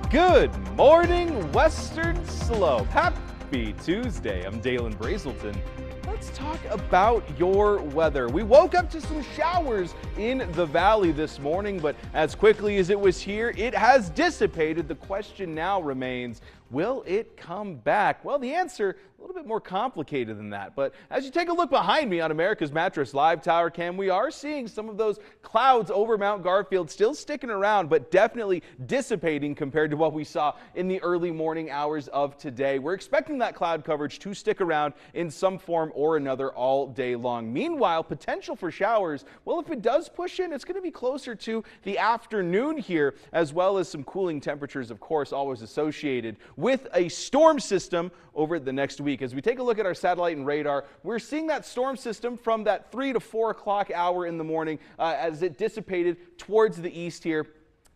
Good morning, Western Slope. Happy Tuesday. I'm Dalen Brazelton. Let's talk about your weather. We woke up to some showers in the valley this morning, but as quickly as it was here, it has dissipated. The question now remains, will it come back? Well, the answer a little bit more complicated than that. But as you take a look behind me on America's Mattress Live Tower Cam, we are seeing some of those clouds over Mount Garfield still sticking around, but definitely dissipating compared to what we saw in the early morning hours of today. We're expecting that cloud coverage to stick around in some form or another all day long. Meanwhile, potential for showers, well, if it does push in, it's going to be closer to the afternoon here, as well as some cooling temperatures, of course, always associated with a storm system over the next week. As we take a look at our satellite and radar, we're seeing that storm system from that 3 to 4 o'clock hour in the morning as it dissipated towards the east here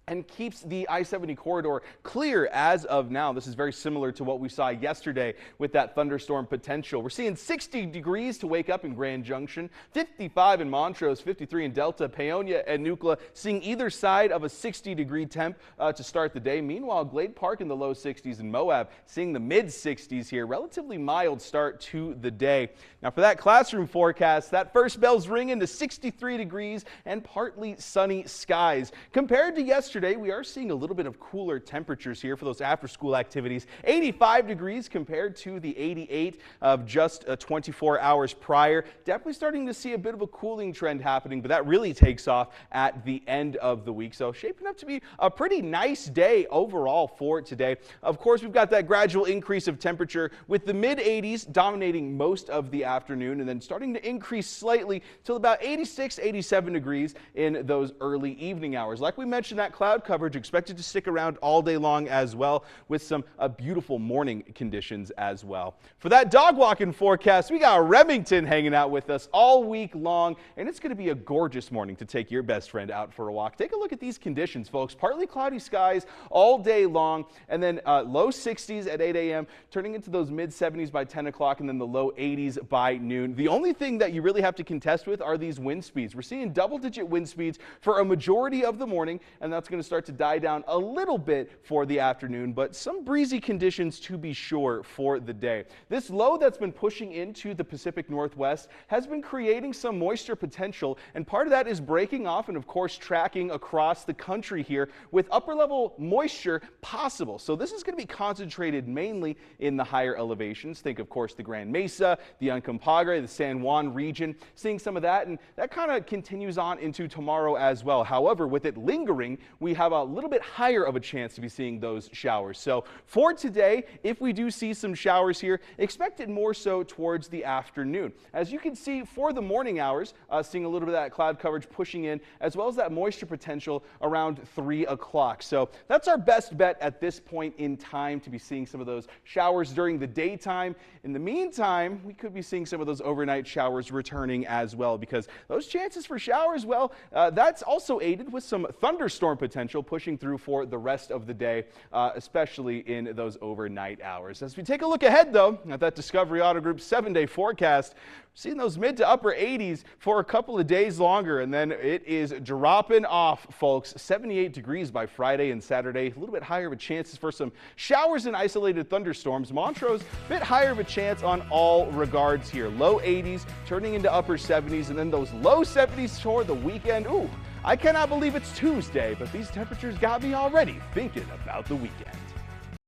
and keeps the I-70 corridor clear as of now. This is very similar to what we saw yesterday with that thunderstorm potential. We're seeing 60 degrees to wake up in Grand Junction, 55 in Montrose, 53 in Delta, Paonia, and Nucla, seeing either side of a 60-degree temp to start the day. Meanwhile, Glade Park in the low 60s and Moab seeing the mid-60s here. Relatively mild start to the day. Now for that classroom forecast, that first bell's ringing to 63 degrees and partly sunny skies. Compared to yesterday, we are seeing a little bit of cooler temperatures here for those after-school activities. 85 degrees compared to the 88 of just 24 hours prior. Definitely starting to see a bit of a cooling trend happening, but that really takes off at the end of the week. So shaping up to be a pretty nice day overall for today. Of course, we've got that gradual increase of temperature with the mid-80s dominating most of the afternoon and then starting to increase slightly till about 86, 87 degrees in those early evening hours. Like we mentioned, that cloud coverage expected to stick around all day long as well, with some beautiful morning conditions as well. For that dog walking forecast, we got Remington hanging out with us all week long, and it's going to be a gorgeous morning to take your best friend out for a walk. Take a look at these conditions, folks. Partly cloudy skies all day long, and then low 60s at 8 a.m., turning into those mid 70s by 10 o'clock, and then the low 80s by noon. The only thing that you really have to contest with are these wind speeds. We're seeing double-digit wind speeds for a majority of the morning, and that's going to start to die down a little bit for the afternoon, but some breezy conditions to be sure for the day. This low that's been pushing into the Pacific Northwest has been creating some moisture potential, and part of that is breaking off and of course tracking across the country here with upper level moisture possible. So this is going to be concentrated mainly in the higher elevations. Think of course the Grand Mesa, the Uncompahgre, the San Juan region, seeing some of that, and that kind of continues on into tomorrow as well. However, with it lingering, we have a little bit higher of a chance to be seeing those showers. So for today, if we do see some showers here, expect it more so towards the afternoon. As you can see for the morning hours, seeing a little bit of that cloud coverage pushing in, as well as that moisture potential around 3 o'clock. So that's our best bet at this point in time to be seeing some of those showers during the daytime. In the meantime, we could be seeing some of those overnight showers returning as well, because those chances for showers, well, that's also aided with some thunderstorm potential pushing through for the rest of the day, especially in those overnight hours. As we take a look ahead, though, at that Discovery Auto Group 7-day forecast, seeing those mid to upper 80s for a couple of days longer, and then it is dropping off, folks. 78 degrees by Friday and Saturday. A little bit higher of a chances for some showers and isolated thunderstorms. Montrose, a bit higher of a chance on all regards here. Low 80s turning into upper 70s, and then those low 70s for the weekend. Ooh, I cannot believe it's Tuesday, but these temperatures got me already thinking about the weekend.